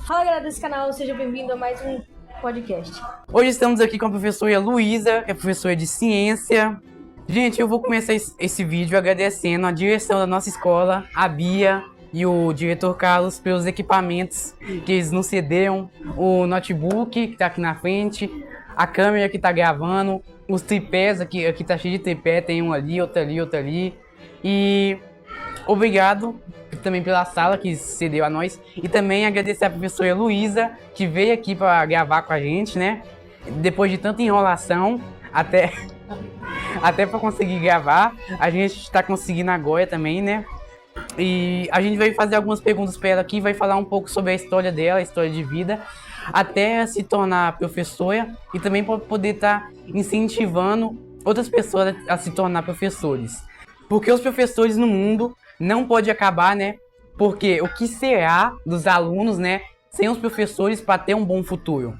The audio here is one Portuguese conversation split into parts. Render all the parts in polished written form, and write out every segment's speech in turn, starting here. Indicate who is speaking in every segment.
Speaker 1: Fala galera desse canal, seja bem-vindo a mais um podcast.
Speaker 2: Hoje estamos aqui com a professora Luísa, que é professora de ciência. Gente, eu vou começar esse vídeo agradecendo a direção da nossa escola, a Bia e o diretor Carlos, pelos equipamentos que eles nos cederam, o notebook que está aqui na frente, a câmera que está gravando, os tripés, aqui tá cheio de tripé, tem um ali, outro ali, outro ali. E obrigado também pela sala que cedeu a nós. E também agradecer a professora Luísa, que veio aqui para gravar com a gente, né? Depois de tanta enrolação, até para conseguir gravar. A gente está conseguindo agora também, né? E a gente vai fazer algumas perguntas para ela aqui, vai falar um pouco sobre a história dela, a história de vida, até se tornar professora e também para poder estar incentivando outras pessoas a se tornar professores. Porque os professores no mundo não pode acabar, né? Porque o que será dos alunos, né? Sem os professores para ter um bom futuro?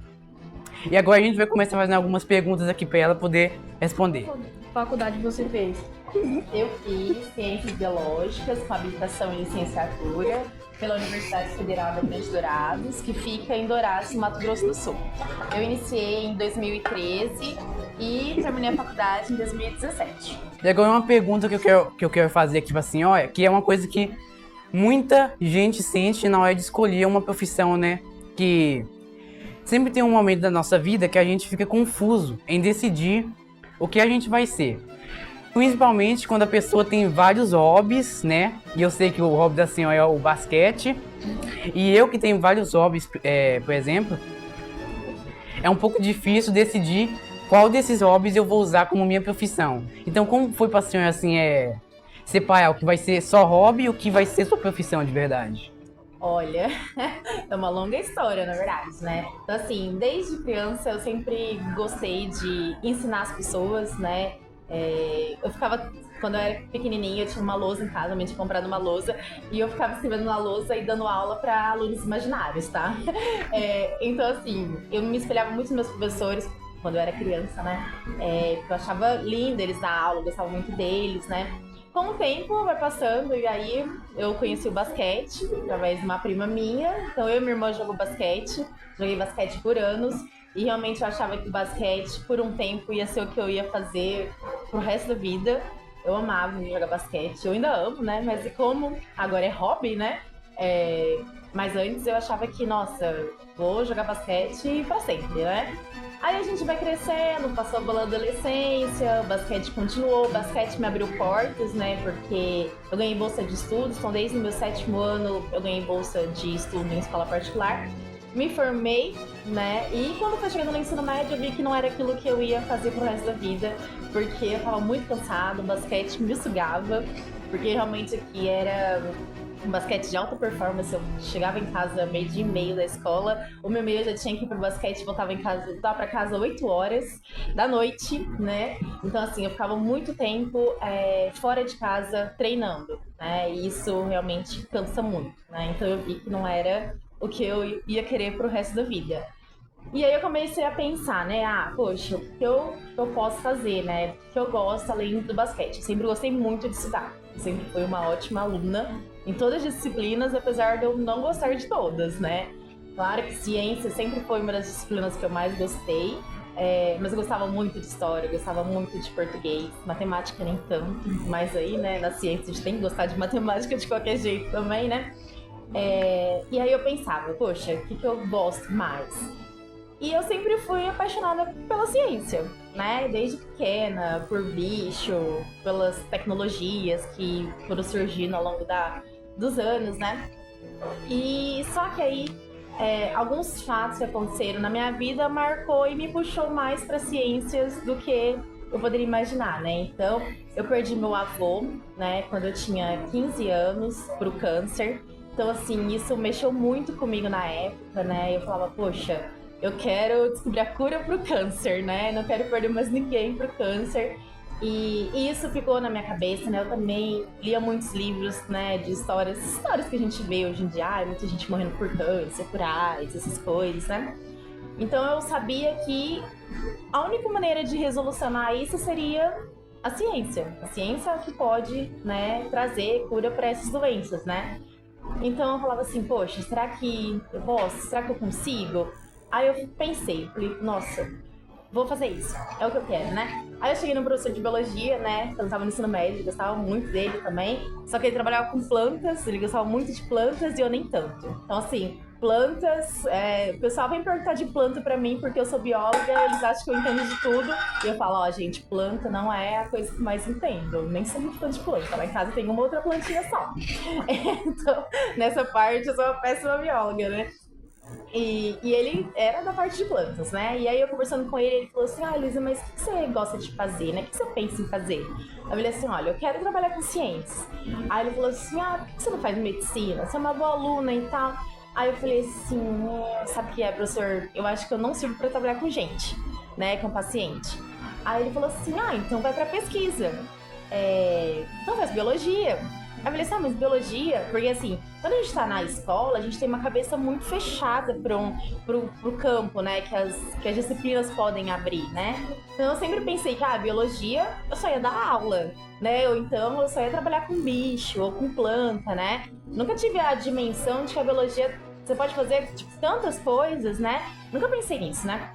Speaker 2: E agora a gente vai começar fazendo algumas perguntas aqui para ela poder responder.
Speaker 1: Qual faculdade você fez?
Speaker 3: Eu fiz Ciências Biológicas com habilitação em licenciatura pela Universidade Federal da Grande Dourados, que fica em Dourados, Mato Grosso do Sul. Eu iniciei em 2013 e terminei a faculdade em 2017.
Speaker 2: E agora uma pergunta que eu quero fazer aqui para a senhora, que é uma coisa que muita gente sente na hora de escolher uma profissão, né? Que sempre tem um momento da nossa vida que a gente fica confuso em decidir o que a gente vai ser. Principalmente quando a pessoa tem vários hobbies, né? E eu sei que o hobby da senhora é o basquete. E eu que tenho vários hobbies, por exemplo, é um pouco difícil decidir qual desses hobbies eu vou usar como minha profissão. Então, como foi pra senhora, assim, separar o que vai ser só hobby e o que vai ser sua profissão de verdade?
Speaker 3: Olha, é uma longa história, na verdade, né? Então, assim, desde criança eu sempre gostei de ensinar as pessoas, né? Quando eu era pequenininha, eu tinha uma lousa em casa, minha mãe tinha comprado uma lousa, e eu ficava escrevendo na lousa e dando aula para alunos imaginários, tá? Então, assim, eu me espelhava muito nos meus professores quando eu era criança, né? Eu achava lindo eles na aula, eu gostava muito deles, né? Com o tempo vai passando e aí eu conheci o basquete através de uma prima minha. Então eu e minha irmã joguei basquete por anos e realmente eu achava que o basquete por um tempo ia ser o que eu ia fazer pro resto da vida. Eu amava jogar basquete, eu ainda amo, né? Mas como agora é hobby, né? Mas antes eu achava que, nossa, vou jogar basquete pra sempre, né? Aí a gente vai crescendo, passou pela adolescência, o basquete continuou, o basquete me abriu portas, né? Porque eu ganhei bolsa de estudos, então desde o meu 7º ano eu ganhei bolsa de estudo em escola particular. Me formei, né? E quando foi chegando no ensino médio eu vi que não era aquilo que eu ia fazer pro resto da vida, porque eu tava muito cansada, o basquete me sugava, porque realmente aqui era um basquete de alta performance. Eu chegava em casa meio-dia e meio da escola, o meu meio já tinha que ir pro basquete, voltava pra casa 8 horas da noite, né? Então assim, eu ficava muito tempo fora de casa treinando, né? E isso realmente cansa muito, né? Então eu vi que não era o que eu ia querer pro resto da vida. E aí eu comecei a pensar, né? Poxa, o que eu posso fazer, né? O que eu gosto além do basquete? Eu sempre gostei muito de estudar. Eu sempre fui uma ótima aluna em todas as disciplinas, apesar de eu não gostar de todas, né? Claro que ciência sempre foi uma das disciplinas que eu mais gostei, mas eu gostava muito de história, eu gostava muito de português, matemática nem tanto, mas aí, né, na ciência a gente tem que gostar de matemática de qualquer jeito também, né? E aí eu pensava, poxa, o que eu gosto mais? E eu sempre fui apaixonada pela ciência, né? Desde pequena, por bicho, pelas tecnologias que foram surgindo ao longo dos anos, né? E só que aí, alguns fatos que aconteceram na minha vida marcou e me puxou mais para ciências do que eu poderia imaginar, né? Então, eu perdi meu avô, né? Quando eu tinha 15 anos, pro câncer. Então, assim, isso mexeu muito comigo na época, né? Eu falava, poxa, eu quero descobrir a cura pro câncer, né? Não quero perder mais ninguém pro câncer. E isso ficou na minha cabeça, né? Eu também lia muitos livros, né, de histórias que a gente vê hoje em dia, muita gente morrendo por câncer, por AIDS, essas coisas, né? Então eu sabia que a única maneira de resolucionar isso seria a ciência. A ciência que pode, né, trazer cura para essas doenças, né? Então eu falava assim, poxa, será que eu posso? Será que eu consigo? Aí eu pensei, falei, nossa, vou fazer isso, é o que eu quero, né? Aí eu cheguei no professor de biologia, né? Eu tava no ensino médio, gostava muito dele também. Só que ele trabalhava com plantas, ele gostava muito de plantas e eu nem tanto. Então, assim, plantas, o pessoal vem perguntar de planta pra mim porque eu sou bióloga, eles acham que eu entendo de tudo. E eu falo, ó, gente, planta não é a coisa que mais entendo. Eu nem sou muito fã de planta. Lá em casa tem uma outra plantinha só. Então, nessa parte eu sou uma péssima bióloga, né? E ele era da parte de plantas, né? E aí eu conversando com ele, ele falou assim, ah, Elisa, mas o que você gosta de fazer, né? O que você pensa em fazer? Eu falei assim, olha, eu quero trabalhar com ciências. Aí ele falou assim, ah, por que você não faz medicina? Você é uma boa aluna e tal. Aí eu falei assim, sabe o que é, professor? Eu acho que eu não sirvo pra trabalhar com gente, né? Com paciente. Aí ele falou assim, ah, então vai pra pesquisa. Então faz biologia. Aí eu falei assim, mas biologia, porque assim, quando a gente tá na escola, a gente tem uma cabeça muito fechada pro campo, né, que as disciplinas podem abrir, né? Então eu sempre pensei que, biologia, eu só ia dar aula, né? Ou então eu só ia trabalhar com bicho ou com planta, né? Nunca tive a dimensão de que a biologia, você pode fazer, tipo, tantas coisas, né? Nunca pensei nisso, né?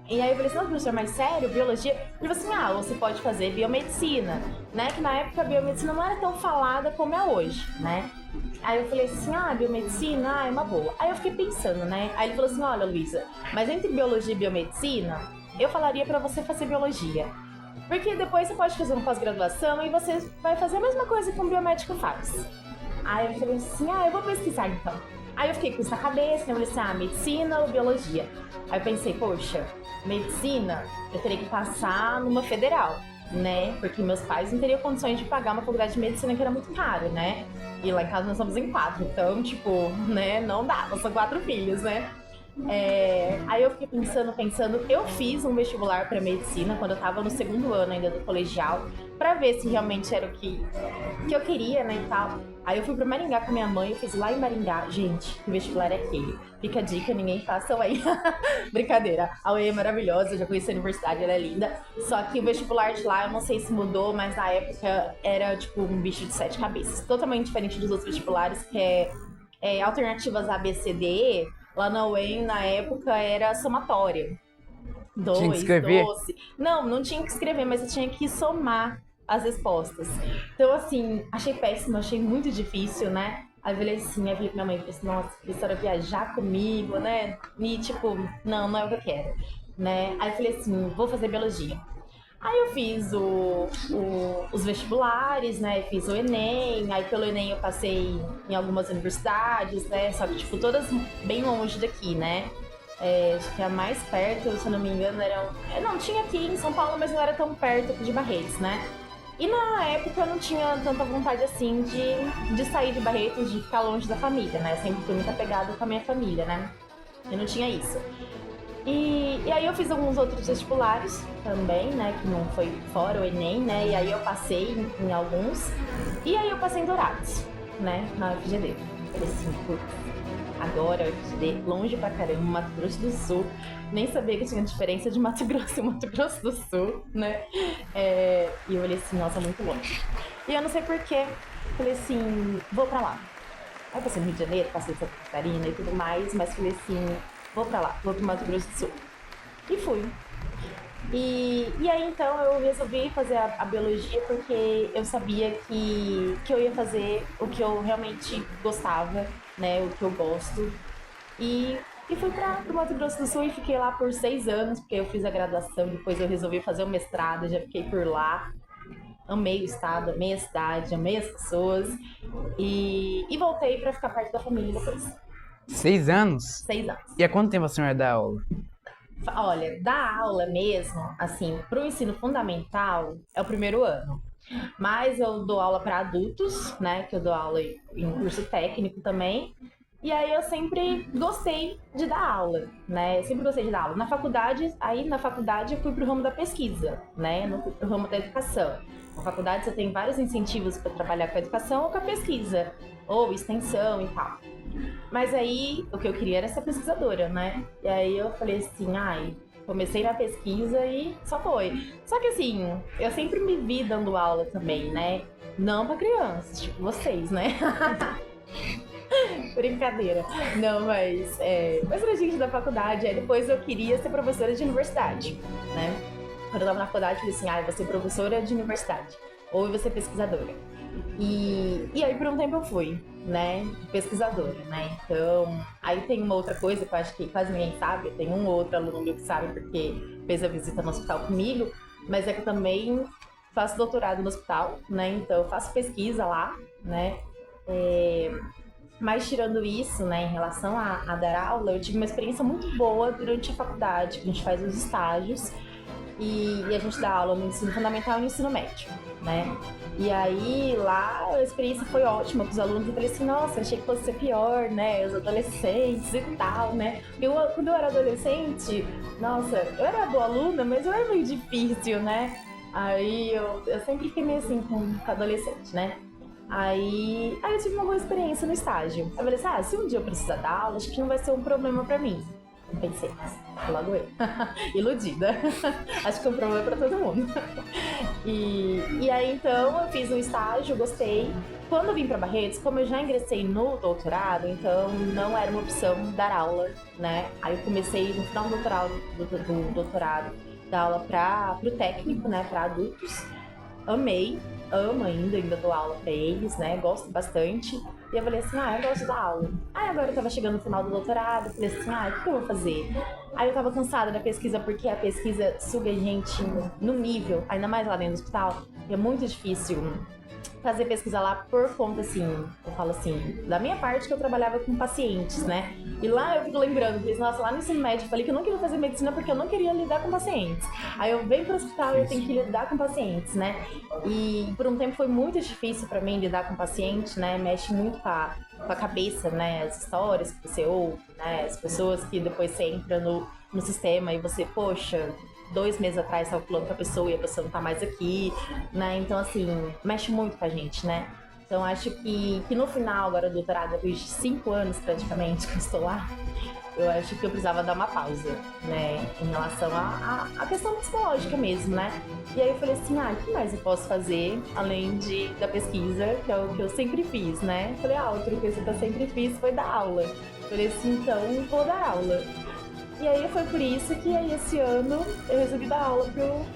Speaker 3: E aí eu falei assim, não, professor, mas sério, biologia? Ele falou assim, você pode fazer biomedicina, né? Que na época a biomedicina não era tão falada como é hoje, né? Aí eu falei assim, biomedicina, é uma boa. Aí eu fiquei pensando, né? Aí ele falou assim, olha, Luísa, mas entre biologia e biomedicina, eu falaria pra você fazer biologia. Porque depois você pode fazer uma pós-graduação e você vai fazer a mesma coisa que um biomédico faz. Aí eu falei assim, eu vou pesquisar então. Aí eu fiquei com isso na cabeça, né? Eu falei assim, medicina ou biologia? Aí eu pensei, poxa, medicina, eu teria que passar numa federal, né? Porque meus pais não teriam condições de pagar uma faculdade de medicina que era muito caro, né? E lá em casa nós somos em 4, então, tipo, né? Não dá, nós somos 4 filhos, né? Aí eu fiquei pensando, eu fiz um vestibular para medicina quando eu tava no 2º ano ainda do colegial, para ver se realmente era o que eu queria, né, e tal. Aí eu fui pra Maringá com minha mãe, eu fiz lá em Maringá. Gente, que vestibular é aquele? Fica a dica, ninguém faça aí. Brincadeira. A UE é maravilhosa, eu já conheci a universidade, ela é linda. Só que o vestibular de lá, eu não sei se mudou, mas na época era tipo um bicho de 7 cabeças. Totalmente diferente dos outros vestibulares, que é alternativas A, B, C, D, E. Lá na UEM, na época, era somatória. 2,
Speaker 2: Tinha que escrever?
Speaker 3: 12. Não tinha que escrever, mas eu tinha que somar as respostas. Então, assim, achei péssimo, achei muito difícil, né? Aí eu falei assim, eu falei pra minha mãe, falei assim, nossa, a professora viajar comigo, né? E tipo, não é o que eu quero, né? Aí eu falei assim, vou fazer biologia. Aí eu fiz os vestibulares, né? Fiz o Enem, aí pelo Enem eu passei em algumas universidades, né? Só que, tipo, todas bem longe daqui, né? Acho que a mais perto, se eu não me engano, não, tinha aqui em São Paulo, mas não era tão perto de Barretos, né? E na época eu não tinha tanta vontade assim de sair de Barretos, de ficar longe da família, né? Sempre fui muito apegada com a minha família, né? Eu não tinha isso. E aí eu fiz alguns outros vestibulares também, né? Que não foi fora o Enem, né? E aí eu passei em alguns. E aí eu passei em Dourados, né? Na FGD. Falei assim, putz, agora a FGD, longe pra caramba, Mato Grosso do Sul. Nem sabia que tinha diferença de Mato Grosso e Mato Grosso do Sul, né? E eu olhei assim, nossa, muito longe. E eu não sei porquê. Falei assim, vou pra lá. Aí eu passei no Rio de Janeiro, passei em Santa Catarina e tudo mais, mas falei assim, vou pra lá, vou pro Mato Grosso do Sul. E fui. E aí então eu resolvi fazer a biologia porque eu sabia que eu ia fazer o que eu realmente gostava, né? O que eu gosto. E fui pro Mato Grosso do Sul e fiquei lá por 6 anos, porque eu fiz a graduação, depois eu resolvi fazer o mestrado, já fiquei por lá. Amei o estado, amei a cidade, amei as pessoas. E voltei pra ficar perto da família depois.
Speaker 2: 6 anos?
Speaker 3: 6 anos.
Speaker 2: E há quanto tempo a senhora dá aula?
Speaker 3: Olha, dar aula mesmo, assim, pro ensino fundamental é o 1º ano. Mas eu dou aula para adultos, né? Que eu dou aula em curso técnico também. E aí eu sempre gostei de dar aula, né? Eu sempre gostei de dar aula. Na faculdade eu fui pro ramo da pesquisa, né? Não fui pro ramo da educação. Na faculdade você tem vários incentivos para trabalhar com a educação ou com a pesquisa, ou extensão e tal. Mas aí o que eu queria era ser pesquisadora, né? E aí eu falei assim, comecei na pesquisa e só foi. Só que assim, eu sempre me vi dando aula também, né? Não para crianças, tipo vocês, né? Brincadeira. Não, mas pra gente da faculdade, aí depois eu queria ser professora de universidade, né? Quando eu tava na faculdade, eu falei assim, eu vou ser professora de universidade, ou eu vou ser pesquisadora. E aí por um tempo eu fui, né, pesquisadora, né? Então, aí tem uma outra coisa que eu acho que quase ninguém sabe, tem um ou outro aluno meu que sabe porque fez a visita no hospital comigo, mas é que eu também faço doutorado no hospital, né? Então eu faço pesquisa lá, né? Mas tirando isso, né, em relação a dar aula, eu tive uma experiência muito boa durante a faculdade, que a gente faz os estágios e a gente dá aula no ensino fundamental e no ensino médio, né? E aí lá a experiência foi ótima com os alunos. Eu falei assim, nossa, achei que fosse ser pior, né? Os adolescentes e tal, né? Quando eu era adolescente, nossa, eu era boa aluna, mas eu era meio difícil, né? Aí eu sempre fiquei meio assim com adolescente, né? Aí eu tive uma boa experiência no estágio. Eu falei assim, se um dia eu precisar dar aula, acho que não vai ser um problema pra mim. Eu pensei, logo eu. Iludida. Acho que é um problema pra todo mundo. E aí então eu fiz um estágio, gostei. Quando eu vim pra Barretos, como eu já ingressei no doutorado, então não era uma opção dar aula, né? Aí eu comecei no final do doutorado dar aula pro técnico, né? Pra adultos. Amei. Amo ainda dou aula pra eles, né? Gosto bastante. E eu falei assim, eu gosto de dar aula. Aí agora eu tava chegando no final do doutorado, falei assim, o que eu vou fazer? Aí eu tava cansada da pesquisa, porque a pesquisa suga a gente no nível, ainda mais lá dentro do hospital, é muito difícil fazer pesquisa lá por conta, assim, eu falo assim, da minha parte que eu trabalhava com pacientes, né? E lá eu fico lembrando, falei, nossa, lá no ensino médio eu falei que eu não queria fazer medicina porque eu não queria lidar com pacientes. Aí eu venho pro hospital e eu tenho que lidar com pacientes, né? E por um tempo foi muito difícil pra mim lidar com paciente, né? Mexe muito com a cabeça, né? As histórias que você ouve, né? As pessoas que depois você entra no sistema e você, poxa, 2 meses atrás estava falando com a pessoa e a pessoa não tá mais aqui, né? Então, assim, mexe muito com a gente, né? Então, acho que no final, agora do doutorado, depois de 5 anos praticamente que eu estou lá, eu acho que eu precisava dar uma pausa, né? Em relação à questão psicológica mesmo, né? E aí eu falei assim, o que mais eu posso fazer além da pesquisa, que é o que eu sempre fiz, né? Eu falei, outra coisa que eu sempre fiz foi dar aula. Eu falei assim, então, vou dar aula. E aí foi por isso que aí esse ano eu resolvi dar aula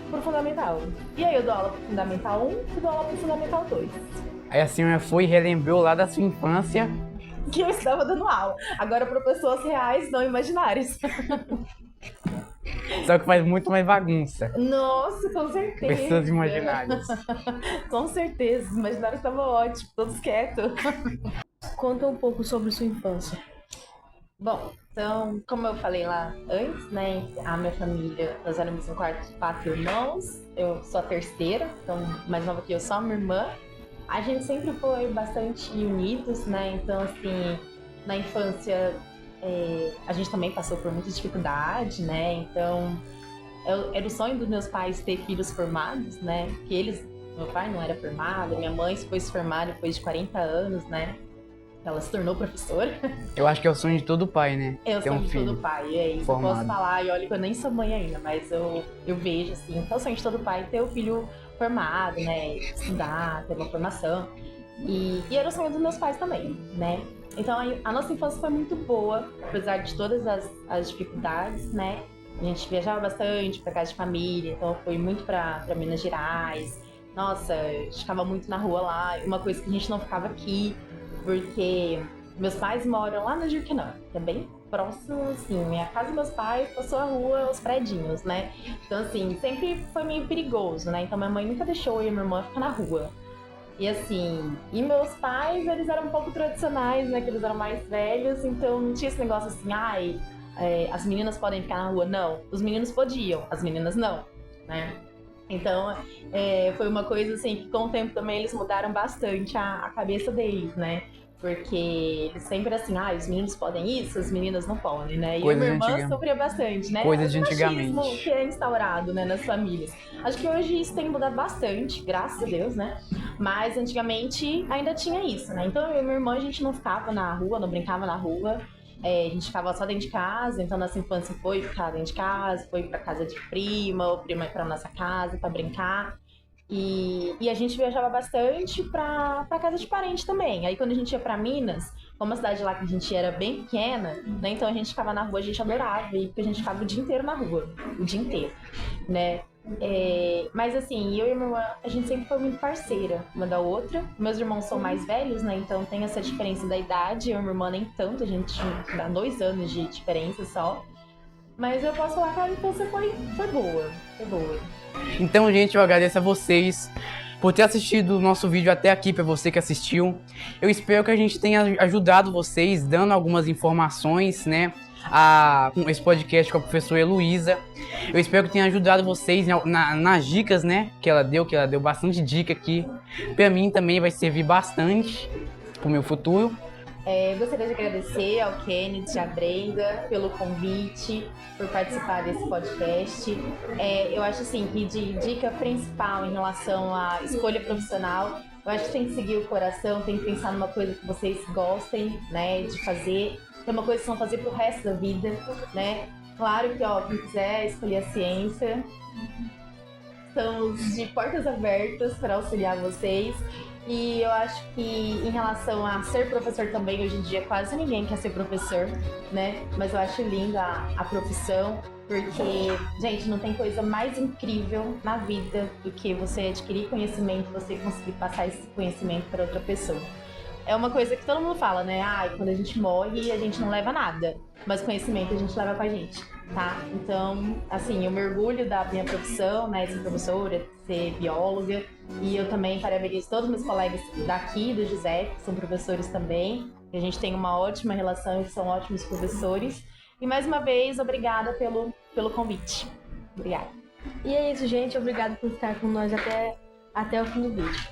Speaker 3: pro Fundamental. E aí eu dou aula pro Fundamental 1 e dou aula pro Fundamental 2.
Speaker 2: Aí a senhora foi e relembrou lá da sua infância.
Speaker 3: Que eu estava dando aula. Agora para pessoas reais, não imaginárias.
Speaker 2: Só que faz muito mais bagunça.
Speaker 3: Nossa, com certeza.
Speaker 2: Pessoas imaginárias.
Speaker 3: Com certeza, os imaginários estavam ótimos, todos quietos.
Speaker 1: Conta um pouco sobre sua infância.
Speaker 3: Bom, então, como eu falei lá antes, né, a minha família, nós éramos em 4 irmãos, eu sou a terceira, então mais nova que eu, só a minha irmã. A gente sempre foi bastante unidos, né, então assim, na infância a gente também passou por muita dificuldade, né, então era o sonho dos meus pais ter filhos formados, né, que meu pai não era formado, minha mãe foi se formar depois de 40 anos, né, ela se tornou professora.
Speaker 2: Eu acho que é o sonho de todo pai, né?
Speaker 3: Eu sou de todo pai, é isso.
Speaker 2: Formado.
Speaker 3: Eu posso falar, e olha que eu nem sou mãe ainda, mas eu vejo, assim, que é o sonho de todo pai ter o filho formado, né? Estudar, ter uma formação. E era o sonho dos meus pais também, né? Então a nossa infância foi muito boa, apesar de todas as dificuldades, né? A gente viajava bastante pra casa de família, então foi muito pra Minas Gerais. Nossa, a gente ficava muito na rua lá, uma coisa que a gente não ficava aqui, porque meus pais moram lá na Jurquinã, que é bem próximo, assim, minha casa e meus pais passou a rua, os predinhos, né? Então, assim, sempre foi meio perigoso, né? Então, minha mãe nunca deixou eu e minha irmã ficar na rua. E, assim, meus pais, eles eram um pouco tradicionais, né? Que eles eram mais velhos, então não tinha esse negócio assim, as meninas podem ficar na rua. Não, os meninos podiam, as meninas não, né? Então, foi uma coisa assim que com o tempo também eles mudaram bastante a cabeça deles, né? Porque eles sempre assim, os meninos podem isso, as meninas não podem, né? E a minha irmã sofria bastante, né?
Speaker 2: Coisas de antigamente.
Speaker 3: O que é instaurado, né, nas famílias. Acho que hoje isso tem mudado bastante, graças a Deus, né? Mas antigamente ainda tinha isso, né? Então eu e minha irmã, a gente não ficava na rua, não brincava na rua. A gente ficava só dentro de casa, então nossa infância foi ficar dentro de casa, foi pra casa de prima, ou prima ir pra nossa casa pra brincar. E a gente viajava bastante pra casa de parente também. Aí quando a gente ia pra Minas, como a cidade lá que a gente era bem pequena, né? Então a gente ficava na rua, a gente adorava, e porque a gente ficava o dia inteiro na rua, o dia inteiro, né? Mas assim, eu e minha irmã, a gente sempre foi muito parceira uma da outra. Meus irmãos são mais velhos, né? Então tem essa diferença da idade. Eu e minha irmã nem tanto, a gente dá 2 anos de diferença só. Mas eu posso falar que a infância foi boa, foi boa.
Speaker 2: Então, gente, eu agradeço a vocês por ter assistido o nosso vídeo até aqui, para você que assistiu. Eu espero que a gente tenha ajudado vocês, dando algumas informações, né, com esse podcast com a professora Heloísa. Eu espero que tenha ajudado vocês nas dicas, né, que ela deu bastante dica aqui. Para mim também vai servir bastante pro meu futuro.
Speaker 3: Gostaria de agradecer ao Kenneth e à Brenda pelo convite, por participar desse podcast. Eu acho assim que de dica principal em relação à escolha profissional, eu acho que tem que seguir o coração, tem que pensar numa coisa que vocês gostem, né, de fazer, que é uma coisa que vão fazer pro resto da vida, né? Claro que, quem quiser escolher a ciência, estamos de portas abertas para auxiliar vocês. E eu acho que em relação a ser professor também, hoje em dia quase ninguém quer ser professor, né? Mas eu acho linda a profissão, porque, gente, não tem coisa mais incrível na vida do que você adquirir conhecimento, você conseguir passar esse conhecimento para outra pessoa. É uma coisa que todo mundo fala, né? Quando a gente morre, a gente não leva nada, mas conhecimento a gente leva com a gente, tá? Então, assim, eu me orgulho da minha profissão, né? De ser professora, de ser bióloga, e eu também parabenizo todos os meus colegas daqui do Giuseppe, que são professores também, e a gente tem uma ótima relação e são ótimos professores. E mais uma vez, obrigada pelo convite. Obrigada.
Speaker 1: E é isso, gente. Obrigado por estar com nós até o fim do vídeo.